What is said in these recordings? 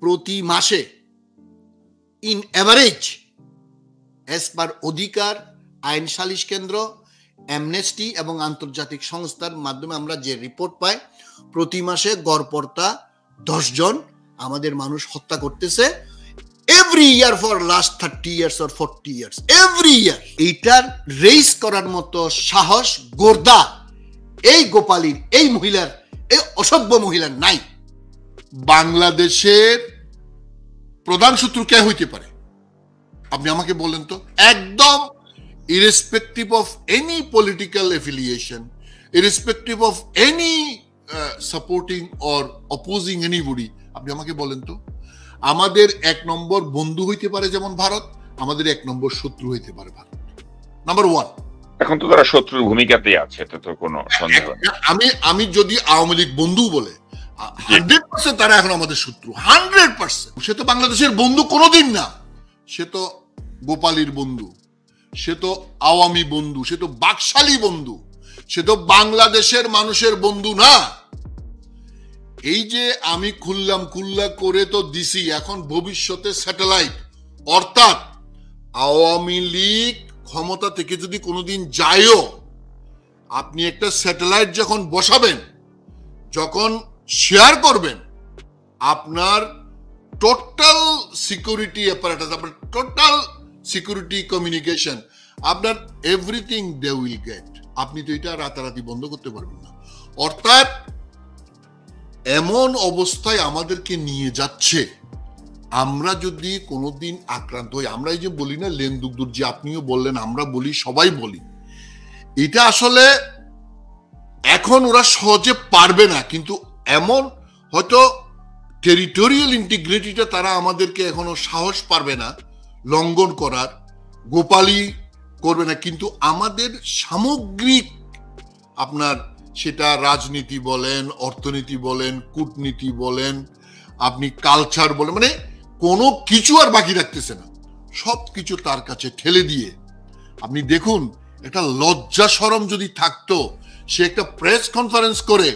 প্রতি মাসে in average as per অধিকার, আইন সালিশ কেন্দ্র, অ্যামনেস্টি এবং আন্তর্জাতিক সংস্থার মাধ্যমে আমরা যে রিপোর্ট পাই, প্রতি মাসে গড়পড়তা 10 জন আমাদের মানুষ হত্যা করতেছে every year for last 30 years or 40 years, every year. এইটার রেইজ করার মতো সাহস, গোর্দা এই গোপালীর, এই মহিলার, এই অসভ্য মহিলার নাই। বাংলাদেশের প্রধান শত্রু কে হইতে পারে আপনি আমাকে বলেন তো? একদম irrespective of any political affiliation, irrespective of any supporting or opposing anybody, আপনি আমাকে বলেন তো। আমাদের 1 নম্বর বন্ধু হইতে পারে যেমন ভারত, আমাদের 1 নম্বর শত্রু হইতে পারে ভারত, নাম্বার 1। এখন তো তারা শত্রুর ভূমিকাতে আছে, এটা তো কোনো সন্দেহ নেই। আমি যদি আওয়ামী লীগ বন্ধু বলে 100% তারা এখন আমাদের শত্রু, 100%। সে তো বাংলাদেশের বন্ধু কোনোদিন না, সে তো গোপালীর বন্ধু, সে তো আওয়ামী বন্ধু, সে তো বাকশালী বন্ধু, সে তো বাংলাদেশের মানুষের বন্ধু না। এই যে আমি খুল্লা করে তো দিছি, এখন ভবিষ্যতে স্যাটেলাইট, অর্থাৎ আওয়ামী লীগ ক্ষমতা থেকে যদি কোনোদিন যায়ও, আপনি একটা স্যাটেলাইট যখন বসাবেন, যখন শেয়ার করবেন, আপনার টোটাল সিকিউরিটি অ্যাপারেটাস, আপনার টোটাল সিকিউরিটি কমিউনিকেশন, আপনার এভরিথিং দে উইল গেট। আপনি তো এটা রাতারাতি বন্ধ করতে পারবেন না। অর্থাৎ এমন অবস্থায় আমাদেরকে নিয়ে যাচ্ছে, আমরা যদি কোনোদিন আক্রান্ত হই, আমরা এই যে বলি না লেনদুকদুর, যে আপনিও বললেন, আমরা বলি, সবাই বলি, এটা আসলে এখন ওরা সহজে পারবে না, কিন্তু এমন হয়তো টেরিটোরিয়াল ইন্টিগ্রিটিটা তারা আমাদেরকে এখনো সাহস পারবে না লঙ্ঘন করার, গোপালী করবে না, কিন্তু আমাদের সামগ্রিক আপনার সেটা রাজনীতি বলেন, অর্থনীতি বলেন, কূটনীতি বলেন, আপনি কালচার বলেন, মানে কোনো কিছু আর বাকি রাখতেছে না, সব কিছু তার কাছে ঠেলে দিয়ে। আপনি দেখুন, একটা লজ্জা শরম যদি থাকতো, সে একটা প্রেস কনফারেন্স করে,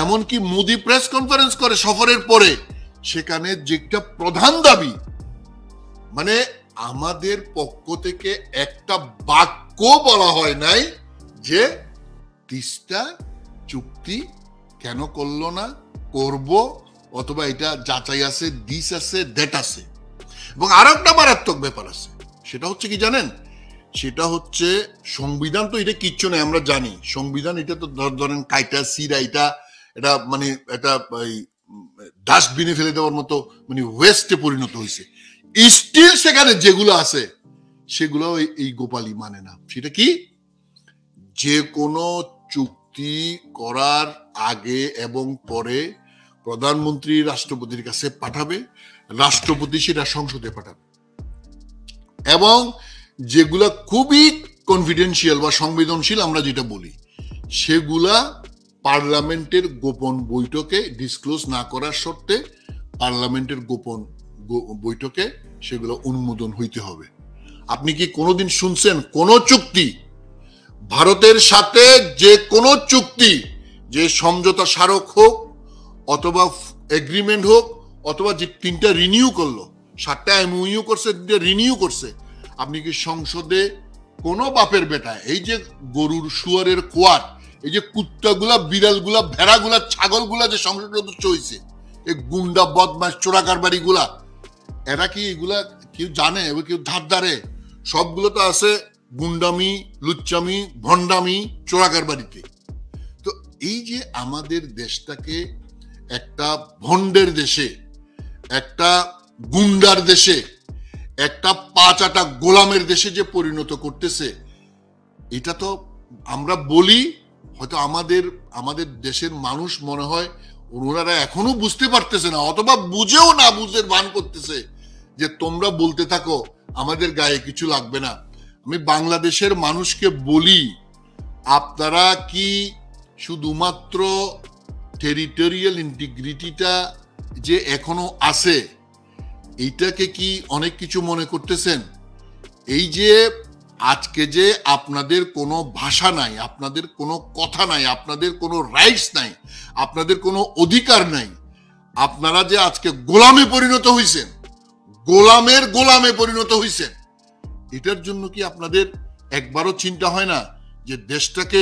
এমনকি মোদি প্রেস কনফারেন্স করে সফরের পরে, সেখানে যেটা প্রধান দাবি, মানে আমাদের পক্ষ থেকে একটা বাক্য বলা হয় নাই যে তিস্তা চুক্তি কেন করলো না, করব, অথবা এটা যাচাই আছে, দিস আছে, দ্যাট আছে। এবং আরো একটা মারাত্মক ব্যাপার আছে, সেটা হচ্ছে কি জানেন? সেটা হচ্ছে সংবিধান তো এটা কিচ্ছু নেই, আমরা জানি সংবিধান এটা তো ধরেন কাইটা সিরা, এটা মানে এটা ডাস্টবিনে ফেলে দেওয়ার মতো, মানে ওয়েস্টে পরিণত হয়েছে। স্টিল সেখানে যেগুলো আছে সেগুলো এই গোপালী মানে না। সেটা কি? যে কোনো চুক্তি করার আগে এবং পরে প্রধানমন্ত্রী রাষ্ট্রপতির কাছে পাঠাবে, রাষ্ট্রপতি সেটা সংসদে পাঠাবে, এবং যেগুলা খুবই কনফিডেন্সিয়াল বা সংবেদনশীল আমরা যেটা বলি, সেগুলা পার্লামেন্টের গোপন বৈঠকে ডিসক্লোজ না করার শর্তে পার্লামেন্টের গোপন বৈঠকে সেগুলো অনুমোদন হইতে হবে। আপনি কি কোনোদিন শুনছেন কোন চুক্তি, ভারতের সাথে যে কোনো চুক্তি, যে সমঝোতা স্মারক হোক অথবা এগ্রিমেন্ট হোক, অথবা যে 3টা রিনিউ করলো, 7টা এমওইউ করছে, 3টা রিনিউ করছে, আপনি কি সংসদে কোনো বাপের বেটায়, এই যে গরুর শুয়ারের কোয়ার, এই যে কুত্তাগুলা, বিড়ালগুলা, ভেড়াগুলা, ছাগলগুলা যে সংসদ সদস্য হয়েছে, এই গুন্ডা বদমাশ চোরাকারবারি গুলা, এরা কি এগুলা কেউ জানে? এবার কেউ ধার ধারে? সবগুলো তো আছে গুন্ডামি, লুচ্চামি, ভণ্ডামি, চোরাকারবারিতে। তো এই যে আমাদের দেশটাকে একটা ভণ্ডের দেশে, একটা গুন্ডার দেশে, একটা পাঁচাটা গোলামের দেশে যে পরিণত করতেছে, এটা তো আমরা বলি, হয়তো আমাদের দেশের মানুষ মনে হয় ওনারা এখনো বুঝতে পারতেছে না, অথবা বুঝেও না বুঝের ভান করতেছে যে তোমরা বলতে থাকো, আমাদের গায়ে কিছু লাগবে না। আমি বাংলাদেশের মানুষকে বলি, আপনারা কি শুধুমাত্র টেরিটোরিয়াল ইন্টিগ্রিটিটা যে এখনো আছে, এইটাকে কি অনেক কিছু মনে করতেছেন? এই যে আজকে যে আপনাদের কোনো ভাষা নাই, আপনাদের কোনো কথা নাই, আপনাদের কোনো রাইটস নাই, আপনাদের কোনো অধিকার নাই, আপনারা যে আজকে গোলামে পরিণত হইছেন, গোলামের গোলামে পরিণত হইছেন, এটার জন্য কি আপনাদের একবারও চিন্তা হয় না যে দেশটাকে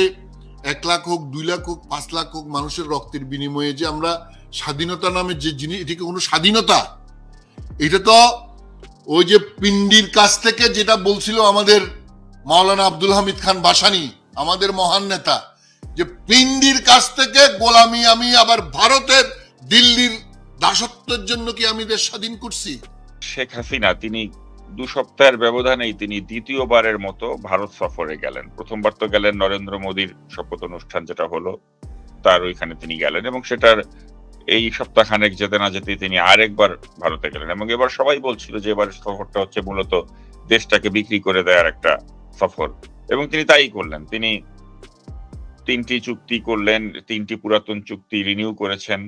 1 লাখ হোক, 2 লাখ হোক, 5 লাখ হোক মানুষের রক্তের বিনিময়ে যে আমরা স্বাধীনতা নামে যে জিনিস, এটা কি কোনো স্বাধীনতা? এটা তো ওই যে পিন্ডির কাছ থেকে যেটা বলছিল আমাদের মাওলানা আব্দুল হামিদ খান ভাসানী, আমাদের মহান নেতা, যে পিন্ডির কাছ থেকে গোলামি আমি আবার ভারতের দিল্লির দাসত্বের জন্য কি আমি দেশ স্বাধীন করছি? শেখ হাসিনা তিনি 2 সপ্তাহের ব্যবধানেই তিনি দ্বিতীয়বারের মতো ভারত সফরে গেলেন। প্রথমবার তো গেলেন নরেন্দ্র মোদীর শপথ অনুষ্ঠান যেটা হলো, তার ওইখানে তিনি গেলেন, এবং সেটার এই সপ্তাহখানেক যেতে না যেতে তিনি আরেকবার ভারতে গেলেন। এবং এবার সবাই বলছিল যে এবারের সফরটা হচ্ছে মূলত দেশটাকে বিক্রি করে দেওয়ার একটা সফর, এবং তিনি তাই করলেন। তিনি 3টি চুক্তি করলেন, 3টি পুরাতন চুক্তি রিনিউ করেছেন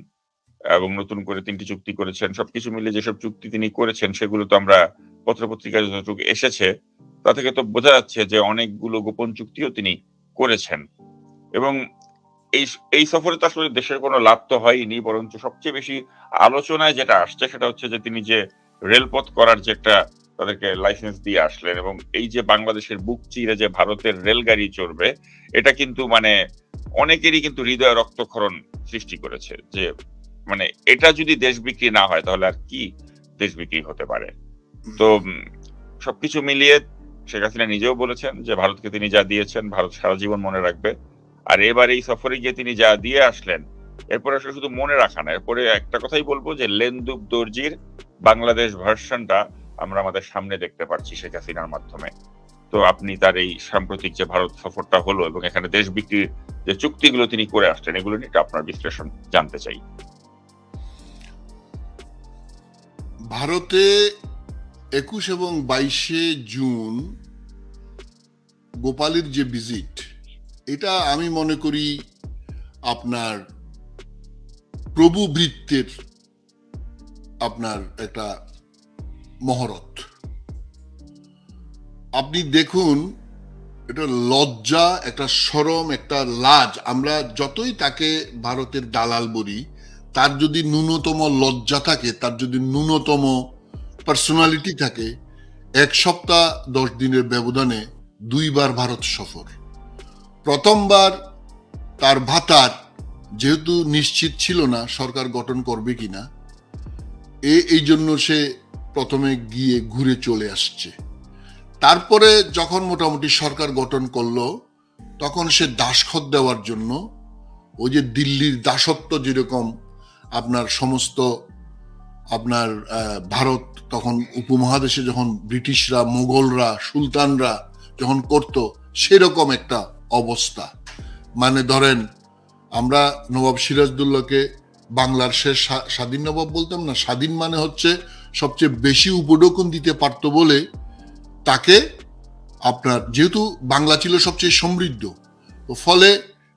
এবং নতুন করে 3টি চুক্তি করেছেন। সবকিছু মিলে যেসব চুক্তি তিনি করেছেন সেগুলো তো আমরা পত্রপত্রিকায় যতটুকু এসেছে তা থেকে তো বোঝা যাচ্ছে যে অনেকগুলো গোপন চুক্তিও তিনি করেছেন। এবং এই সফরে তো আসলে দেশের কোনো লাভ তো হয়নি, বরঞ্চ সবচেয়ে বেশি আলোচনায় যেটা আসছে সেটা হচ্ছে যে তিনি যে রেলপথ করার যে একটা তাদেরকে লাইসেন্স দিয়ে আসলেন, এবং এই যে বাংলাদেশের বুক চিরে যে ভারতের রেলগাড়ি চড়বে, এটা কিন্তু মানে অনেকেরই কিন্তু হৃদয় রক্তক্ষরণ সৃষ্টি করেছে। যে মানে এটা যদি দেশ বিক্রি না হয় তাহলে আর কি দেশ বিক্রি হতে পারে? তো সবকিছু মিলিয়ে শেখ হাসিনা নিজেও বলেছেন যে ভারতকে তিনি যা দিয়েছেন ভারত সারা জীবন মনে রাখবে। আর এবার এই সফরে গিয়ে তিনি যা দিয়ে আসলেন, এরপরে আসলে শুধু মনে রাখা না, এরপরে একটা কথাই বলবো যে লেন্দুব দর্জির বাংলাদেশ ভার্সনটা আমরা আমাদের সামনে দেখতে পাচ্ছি শেখ হাসিনার মাধ্যমে। তো আপনি তার এই সাম্প্রতিক যে ভারত সফরটা হলো এবং এখানে দেশ বিক্রির যে চুক্তিগুলো তিনি করে আসছেন, এগুলো নিয়ে আপনার বিশ্লেষণ জানতে চাই। ভারতে 21 এবং 22 জুন গোপালের যে ভিজিট, এটা আমি মনে করি আপনার প্রভু বৃত্তের আপনার একটা মহরত। আপনি দেখুন, এটা লজ্জা, একটা শরম, একটা লাজ। আমরা যতই তাকে ভারতের দালাল বলি, তার যদি ন্যূনতম লজ্জা থাকে, তার যদি ন্যূনতম পার্সোনালিটি থাকে, 1 সপ্তাহ 10 দিনের ব্যবধানে 2 বার ভারত সফর। প্রথমবার তার ভাতার যেহেতু নিশ্চিত ছিল না সরকার গঠন করবে কিনা, এই জন্য সে প্রথমে গিয়ে ঘুরে চলে আসছে। তারপরে যখন মোটামুটি সরকার গঠন করলো, তখন সে দাসখত দেওয়ার জন্য ওই যে দিল্লির দাসত্ব যেরকম আপনার সমস্ত আপনার ভারত তখন উপমহাদেশে যখন ব্রিটিশরা, মোগলরা, সুলতানরা যখন করত, সেরকম একটা অবস্থা। মানে ধরেন আমরা নবাব সিরাজদৌল্লাকে বাংলার শেষ স্বাধীন নবাব বলতাম না, স্বাধীন মানে হচ্ছে সবচেয়ে বেশি উপঢৌকন দিতে পারতো বলে তাকে আপনার, যেহেতু বাংলা ছিল সবচেয়ে সমৃদ্ধ, ফলে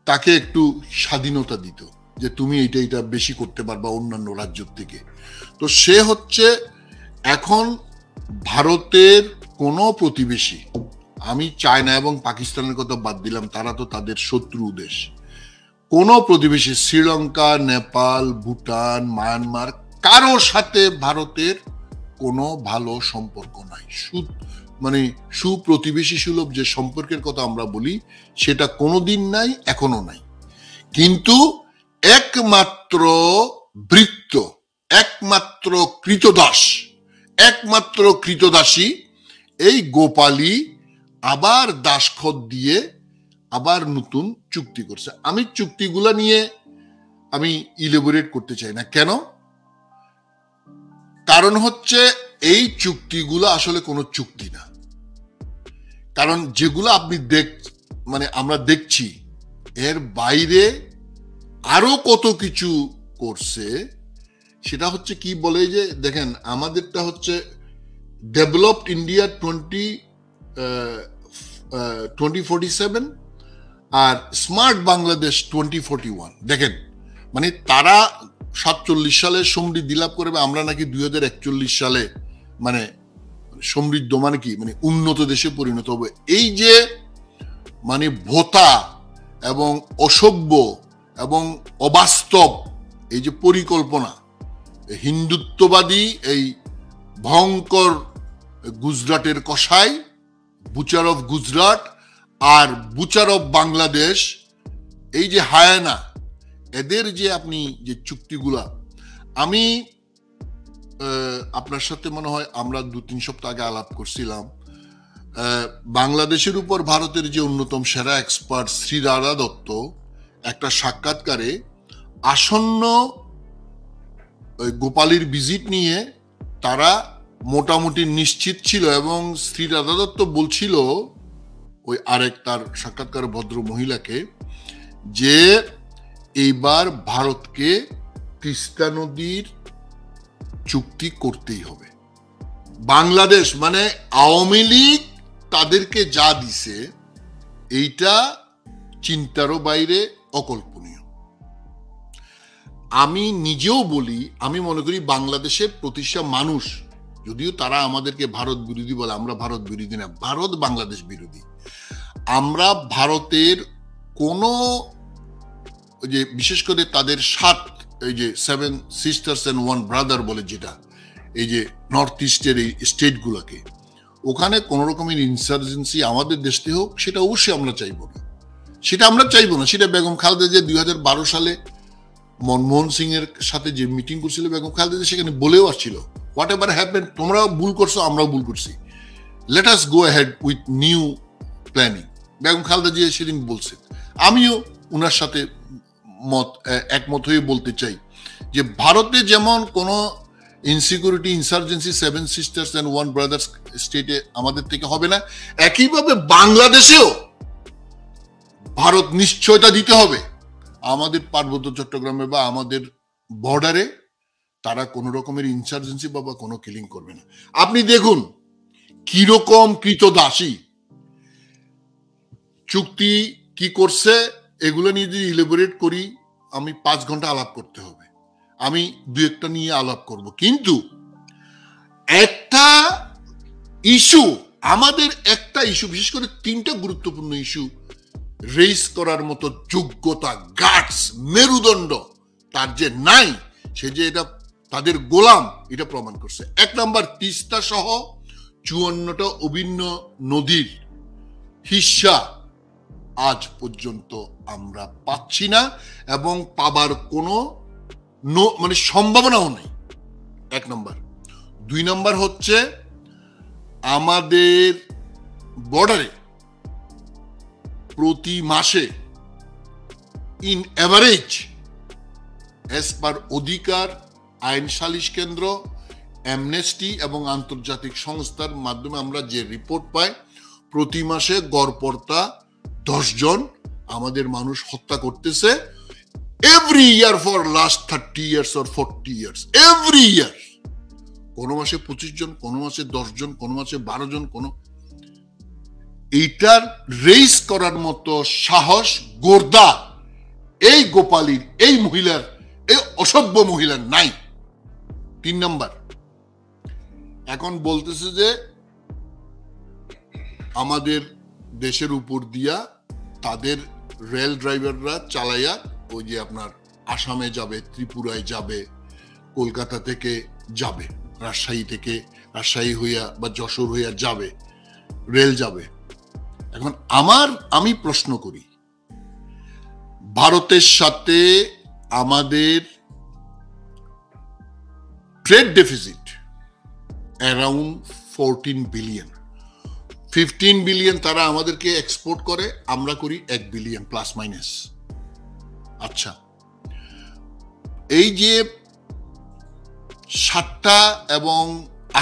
তাকে একটু স্বাধীনতা দিত যে তুমি এটা বেশি করতে পারবা অন্যান্য রাজ্য থেকে। তো সে হচ্ছে এখন ভারতের কোনো প্রতিবেশী, আমি চায়না এবং পাকিস্তানের কথা বাদ দিলাম, তারা তো তাদের শত্রু দেশ, কোনো প্রতিবেশী শ্রীলঙ্কা, নেপাল, ভুটান, মায়ানমার, কারোর সাথে ভারতের কোনো ভালো সম্পর্ক নাই। মানে সুপ্রতিবেশী সুলভ যে সম্পর্কের কথা আমরা বলি, সেটা কোনোদিন নাই, এখনো নাই। কিন্তু একমাত্র ভৃত্য, একমাত্র কৃতদাসী এই গোপালী আবার দাসখত দিয়ে আবার নতুন চুক্তি করছে। আমি চুক্তিগুলা নিয়ে আমি ইলেবোরেট করতে চাই না। কেন? কারণ হচ্ছে এই চুক্তিগুলো আসলে কোনো চুক্তি না। কারণ যেগুলো আপনি মানে আমরা দেখছি, এর বাইরে আরো কত কিছু করছে। সেটা হচ্ছে কি বলে যে দেখেন, আমাদেরটা হচ্ছে ডেভেলপড ইন্ডিয়া 2047 আর স্মার্ট বাংলাদেশ 2041। দেখেন, মানে তারা 47 সালে সমৃদ্ধি লাভ করবে, আমরা নাকি 2041 সালে মানে সমৃদ্ধ মানে কি, মানে উন্নত দেশে পরিণত হবে। এই যে মানে ভোতা এবং অসভ্য এবং অবাস্তব এই যে পরিকল্পনা, হিন্দুত্ববাদী এই ভয়ঙ্কর গুজরাটের কসাই, বুচার অফ গুজরাট আর বুচার অফ বাংলাদেশ, এই যে হায়ানা, এদের যে আপনি যে চুক্তিগুলা, আমি আপনার সাথে মনে হয় আমরা 2-3 সপ্তাহ আগে আলাপ করছিলাম, বাংলাদেশের উপর ভারতের যে অন্যতম সেরা এক্সপার্ট শ্রী রাধা দত্ত একটা সাক্ষাৎকারে আসন্ন গোপালীর ভিজিট নিয়ে তারা মোটামুটি নিশ্চিত ছিল, এবং শ্রী রাধা দত্ত বলছিল ওই আরেক তার সাক্ষাৎকার ভদ্র মহিলাকে যে এইবার ভারতকে তিস্তা নদীর চুক্তি করতেই হবে। বাংলাদেশ মানে আওয়ামী লীগ তাদেরকে যা দিছে এইটা চিন্তারও বাইরে, অকল্পনীয়। আমি নিজেও বলি, আমি মনে করি বাংলাদেশের প্রতিষ্ঠা মানুষ, যদিও তারা আমাদেরকে ভারত বিরোধী বলে, আমরা ভারত বিরোধী না, ভারত বাংলাদেশ বিরোধী। আমরা ভারতের কোনো যে বিশেষ করে তাদের 7 এই যে 7 সিস্টার্স এন্ড 1 ব্রাদার বলে যেটা, এই যে নর্থ ইস্টের এই স্টেটগুলোকে, ওখানে কোনো রকমের ইনসার্জেন্সি আমাদের দেশে হোক সেটা অবশ্যই আমরা চাইবো না, সেটা বেগম খালেদা যে 2012 সালে মনমোহন সিং এর সাথে যে মিটিং করছিল বেগম খালেদা সেখানে বলেও আসছিল, হোয়াট এভার হ্যাপেন, তোমরা ভুল করছো, আমরাও ভুল করছি, let us go ahead with new planning. Begum Khaleda Zia সেদিন বলছেন, আমিও উনার সাথে একমত হয়ে বলতে চাই যে ভারতে যেমন কোনো insecurity, insurgency 7 sisters and 1 brothers স্টেটে আমাদের থেকে হবে না, একইভাবে বাংলাদেশেও ভারত নিশ্চয়তা দিতে হবে আমাদের পার্বত্য চট্টগ্রামে বা আমাদের বর্ডারে তারা কোন রকমের ইনসার্জেন্সি বা কোনো কিলিং করবে না। আপনি দেখুন কিরকম কৃতদাসী চুক্তি কি করছে, এগুলো নিয়ে যদি ইলাবোরেট করি আমি 5 ঘন্টা আলাপ করতে হবে, আমি 2-1টা নিয়ে আলাপ করব, কিন্তু একটা ইস্যু, আমাদের একটা ইস্যু, বিশেষ করে 3টা গুরুত্বপূর্ণ ইস্যু রেইজ করার মতো যোগ্যতা, গাটস, মেরুদণ্ড তার যে নাই, সে যে এটা তাদের গোলাম, এটা প্রমাণ করছে। 1 নাম্বার, তিস্তা সহ 54টা অভিন্ন নদীর হিস্সা আজ পর্যন্ত আমরা পাচ্ছি না, এবং পাবার কোনো মানে সম্ভাবনাও নেই, 1 নম্বর। 2 নম্বর হচ্ছে আমাদের বর্ডারে প্রতি মাসে ইন এভারেজ এস পার অধিকার, আইন সালিশ কেন্দ্র, অ্যামনেস্টি এবং আন্তর্জাতিক সংস্থার মাধ্যমে আমরা যে রিপোর্ট পাই, প্রতি মাসে গড়পড়তা 10 জন আমাদের মানুষ হত্যা করতেছে, every year for last 30 years or 40 years, every year. কোনো মাসে 25 জন, কোনো মাসে 10 জন, কোনো মাসে 12 জন, কোনো এইটার রেইজ করার মতো সাহস, গোর্দা এই গোপালীর, এই মহিলার, এই অসভ্য মহিলার নাই। 3 নাম্বার, এখন বলতেছে যে আমাদের দেশের উপর দিয়া তাদের রেল ড্রাইভাররা চালাইয়া ওই যে আপনার আসামে যাবে, ত্রিপুরায় যাবে, কলকাতা থেকে যাবে, রাজশাহী হইয়া বা যশোর হইয়া যাবে, রেল যাবে। এখন আমি প্রশ্ন করি, ভারতের সাথে আমাদের trade deficit around 14 billion, 15 billion তারা আমাদেরকে এক্সপোর্ট করে, আমরা করি 1 বিলিয়ন প্লাস মাইনাস। আচ্ছা, এই যে 7টা এবং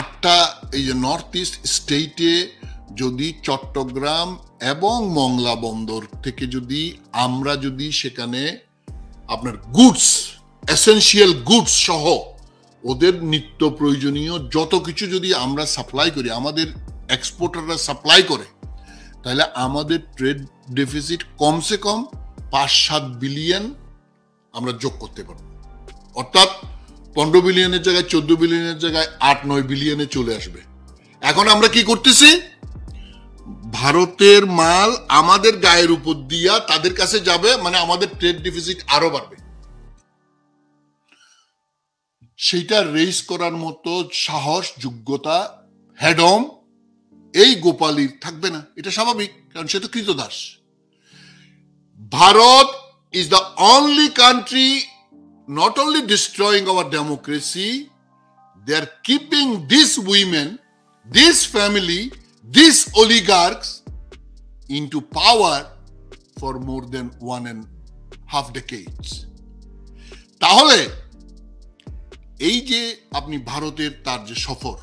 8টা এই যে নর্থ ইস্ট স্টেটে যদি চট্টগ্রাম এবং মংলা বন্দর থেকে আমরা যদি সেখানে আপনার গুডস, এসেনশিয়াল গুডস সহ ওদের নিত্য প্রয়োজনীয় যত কিছু যদি আমরা সাপ্লাই করি, আমাদের এক্সপোর্টাররা সাপ্লাই করে, তাহলে আমাদের ট্রেড ডেফিসিট কমসে কম 5-7 বিলিয়ন আমরা যোগ করতে পারবো। অর্থাৎ 15 বিলিয়নের জায়গায় 14 বিলিয়নের জায়গায় 8-9 বিলিয়নে চলে আসবে। এখন আমরা কি করতেছি, ভারতের মাল আমাদের গায়ের উপর দিয়া তাদের কাছে যাবে, মানে আমাদের ট্রেড ডেফিসিট আরো বাড়বে। সেইটা রেজ করার মতো সাহস, যোগ্যতা, হেডম এই গোপালীর থাকবে না। এটা স্বাভাবিক, কারণ সে তো কৃতদাস। Bharat is the only country not only destroying our democracy, they are keeping these women, this family, these oligarchs into power for more than 1.5 decades. তাহলে এই যে আপনি ভারতের তার যে সফর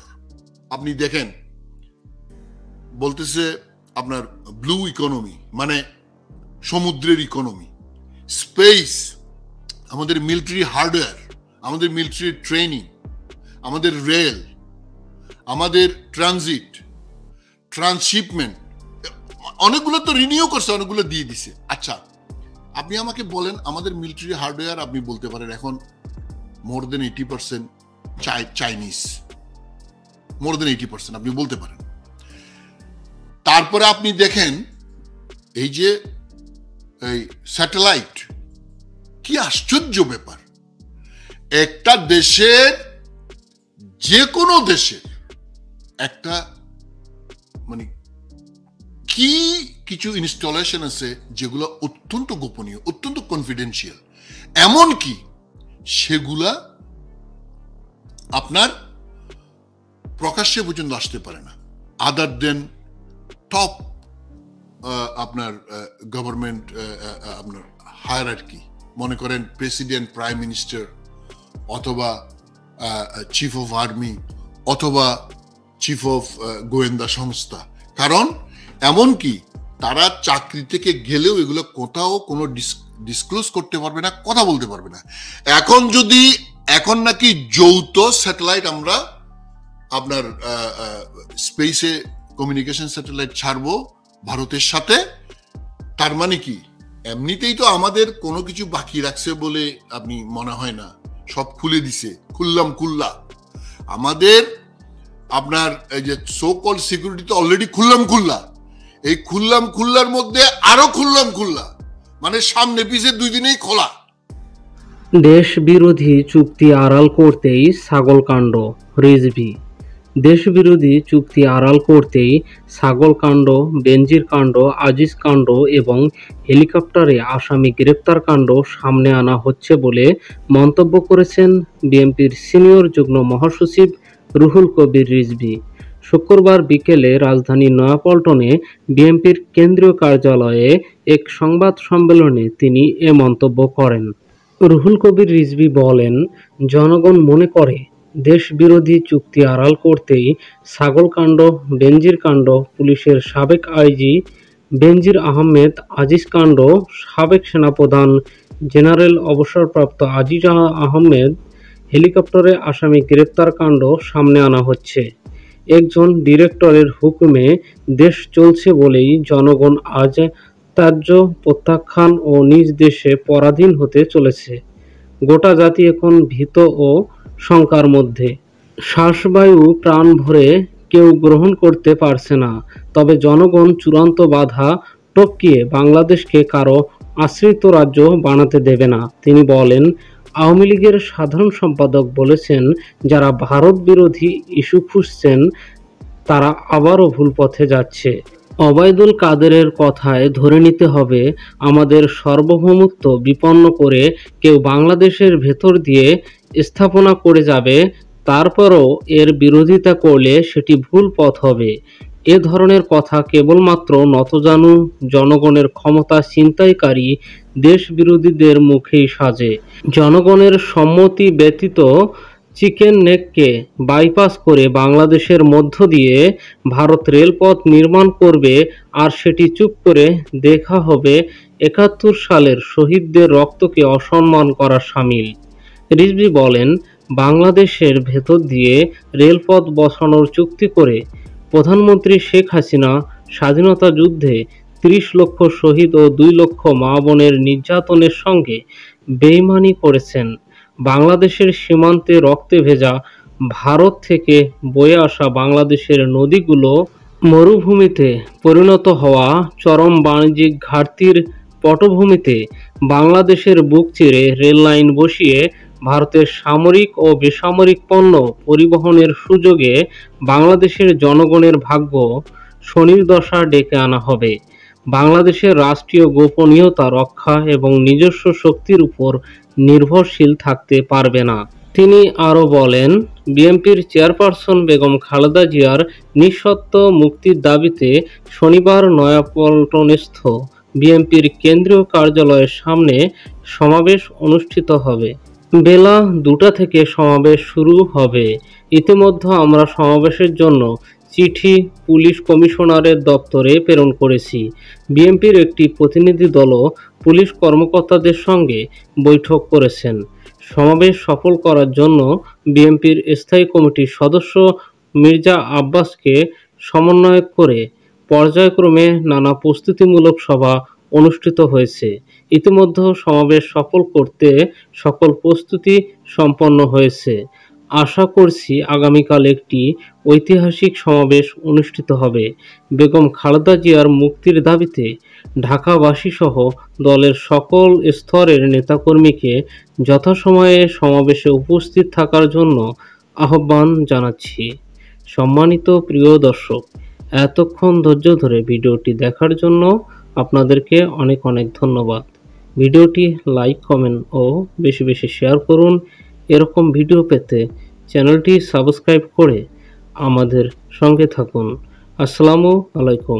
আপনি দেখেন, বলতেছে আপনার ব্লু ইকোনমি, মানে সমুদ্রের ইকোনমি, স্পেস, আমাদের মিলিটারি হার্ডওয়্যার, আমাদের মিলিটারি ট্রেনিং, আমাদের রেল, আমাদের ট্রানজিট, ট্রান্সশিপমেন্ট, অনেকগুলো তো রিনিউ করছে, অনেকগুলো দিয়ে দিছে। আচ্ছা, আপনি আমাকে বলেন আমাদের মিলিটারি হার্ডওয়্যার আপনি বলতে পারেন এখন মোর দেন 80% চাইনিজ, মোর দেন 80% আপনি বলতে পারেন। তারপরে আপনি দেখেন এই যে এই স্যাটেলাইট, কি আশ্চর্য ব্যাপার। একটা দেশের, যে কোনো দেশের একটা মানে কি কিছু ইনস্টলেশন আছে যেগুলো অত্যন্ত গোপনীয়, অত্যন্ত কনফিডেন্সিয়াল, এমনকি সেগুলা আপনার প্রকাশ্যে পর্যন্ত আসতে পারে না, আদার দেন টপ আপনার গভর্নমেন্ট আপনার হায়ারার্কি, মনে করেন প্রেসিডেন্ট, প্রাইম মিনিস্টার, অথবা চিফ অফ আর্মি, অথবা চিফ অফ গোয়েন্দা সংস্থা। কারণ এমনকি তারা চাকরি থেকে গেলেও এগুলো কোথাও কোনো ডিসক্লোজ করতে পারবে না, কথা বলতে পারবে না। এখন নাকি যৌথ স্যাটেলাইট আমরা আপনার স্পেসে কমিউনিকেশন স্যাটেলাইট ছাড়বো ভারতের সাথে। তার মানে কি, এমনিতেই তো আমাদের কোনো কিছু বাকি রাখছে বলে আপনি মনে হয় না, সব খুলে দিছে, খুল্লা। আমাদের আপনার এই যে সো কল সিকিউরিটি তো অলরেডি খুল্লা, এই খুল্লার মধ্যে আরো খুল্লা, মানে সামনে পিছে দুই দিনেই খোলা। দেশ বিরোধী চুক্তি আড়াল করতেই ছাগলকাণ্ড, রিজভী। দেশ বিরোধী চুক্তি আড়াল করতেই ছাগলকাণ্ড, বেনজির কাণ্ড, আজিজ কাণ্ড এবং হেলিকপ্টারে আসামি গ্রেপ্তার কাণ্ড সামনে আনা হচ্ছে বলে মন্তব্য করেছেন বিএনপির সিনিয়র যুগ্ম মহাসচিব রুহুল কবির রিজভী। শুক্রবার বিকেলে রাজধানীর নয়াপল্টনে বিএনপির কেন্দ্রীয় কার্যালয়ে এক সংবাদ সম্মেলনে তিনি এ মন্তব্য করেন। রুহুল কবির রিজভী বলেন, জনগণ মনে করে দেশ বিরোধী চুক্তি আড়াল করতেই ছাগলকাণ্ড, বেনজির কাণ্ড, পুলিশের সাবেক আইজি বেনজির আহমেদ, আজিজ কাণ্ড, সাবেক সেনাপ্রধান জেনারেল অবসরপ্রাপ্ত আজিজ আহমেদ, হেলিকপ্টারে আসামি গ্রেপ্তার কাণ্ড সামনে আনা হচ্ছে। একজন ডিরেক্টরের হুকুমে দেশ চলছে বলেই জনগণ আজ ত্যায্য প্রত্যাখ্যান ও নিজ দেশে পরাধীন হতে চলেছে। গোটা জাতি এখন ভীত ও শঙ্কার মধ্যে। শ্বাসবায়ু প্রাণ ভরে কেউ গ্রহণ করতে পারছে না, তবে জনগণ চূড়ান্ত বাধা টপকিয়ে বাংলাদেশকে কারো আশ্রিত রাজ্য বানাতে দেবে না। তিনি বলেন, আওয়ামী লীগের সাধারণ সম্পাদক বলেছেন, যারা ভারত বিরোধী ইস্যু খুঁজছেন তারা আবারও ভুল পথে যাচ্ছে। ওবায়দুল কাদেরের কথায় ধরে নিতে হবে, আমাদের সার্বভৌমত্ব বিপন্ন করে কেউ বাংলাদেশের ভেতর দিয়ে স্থাপনা করে যাবে, তারপরও এর বিরোধিতা করলে সেটি ভুল পথ হবে। এ ধরনের কথা কেবলমাত্র নতজানু জনগণের ক্ষমতা ছিনতাইকারী দেশ বিরোধীদের মুখেই সাজে। জনগণের সম্মতি ব্যতীত চিকেন নেককে বাইপাস করে বাংলাদেশের মধ্য দিয়ে ভারত রেলপথ নির্মাণ করবে, আর সেটি চুপ করে দেখা হবে ৭১ সালের শহীদদের রক্তকে অসম্মান করা শামিল। রিজভী বলেন, বাংলাদেশের ভেতর দিয়ে রেলপথ বসানোর চুক্তি করে প্রধানমন্ত্রী শেখ হাসিনা স্বাধীনতা যুদ্ধে ৩০ লক্ষ শহীদ ও ২ লক্ষ মা বোনের নির্যাতনের সঙ্গে বেইমানি করেছেন। বাংলাদেশের সীমান্তে রক্তে ভেজা ভারত থেকে বয়ে আসা বাংলাদেশের নদীগুলো মরুভূমিতে পরিণত হওয়া চরম বাণিজ্যিক ঘাটতির পটভূমিতে বাংলাদেশের বুক চিরে রেললাইন বসিয়ে ভারতের সামরিক ও বেসামরিক পণ্য পরিবহনের সুযোগে বাংলাদেশের জনগণের ভাগ্য শনির দশা ডেকে আনা হবে। বাংলাদেশের রাষ্ট্রীয় গোপনীয়তা রক্ষা এবং নিজস্ব শক্তির উপর নির্ভরশীল থাকতে পারবে না। তিনি আরও বলেন, বিএনপির চেয়ারপারসন বেগম খালেদা জিয়ার নিঃশর্ত মুক্তির দাবিতে শনিবার নয়াপল্টনস্থ বিএনপির কেন্দ্রীয় কার্যালয়ের সামনে সমাবেশ অনুষ্ঠিত হবে। বেলা 2টা থেকে সমাবেশ শুরু হবে। ইতিমধ্যে আমরা সমাবেশের জন্য চিঠি পুলিশ কমিশনারের দপ্তরে প্রেরণ করেছি। বিএনপির একটি প্রতিনিধি দলও পুলিশ কর্মকর্তাদের সঙ্গে বৈঠক করেছেন। সমাবেশ সফল করার জন্য বিএনপির স্থায়ী কমিটির সদস্য মির্জা আব্বাসকে সমন্বয় করে পর্যায়ক্রমে নানা প্রস্তুতিমূলক সভা অনুষ্ঠিত হয়েছে। ইতিমধ্যে সমাবেশ সফল করতে সকল প্রস্তুতি সম্পন্ন হয়েছে। আশা করছি আগামীকাল একটি ঐতিহাসিক সমাবেশ অনুষ্ঠিত হবে। বেগম খালেদা জিয়ার মুক্তির দাবিতে ঢাকাবাসীসহ দলের সকল স্তরের নেতাকর্মীকে যথাসময়ে সমাবেশে উপস্থিত থাকার জন্য আহ্বান জানাচ্ছি। সম্মানিত প্রিয় দর্শক, এতক্ষণ ধৈর্য ধরে ভিডিওটি দেখার জন্য আপনাদেরকে অনেক অনেক ধন্যবাদ। ভিডিওটি লাইক, কমেন্ট ও বেশি বেশি শেয়ার করুন। এরকম ভিডিও পেতে চ্যানেলটি সাবস্ক্রাইব করে আমাদের সঙ্গে থাকুন। আসসালামু আলাইকুম।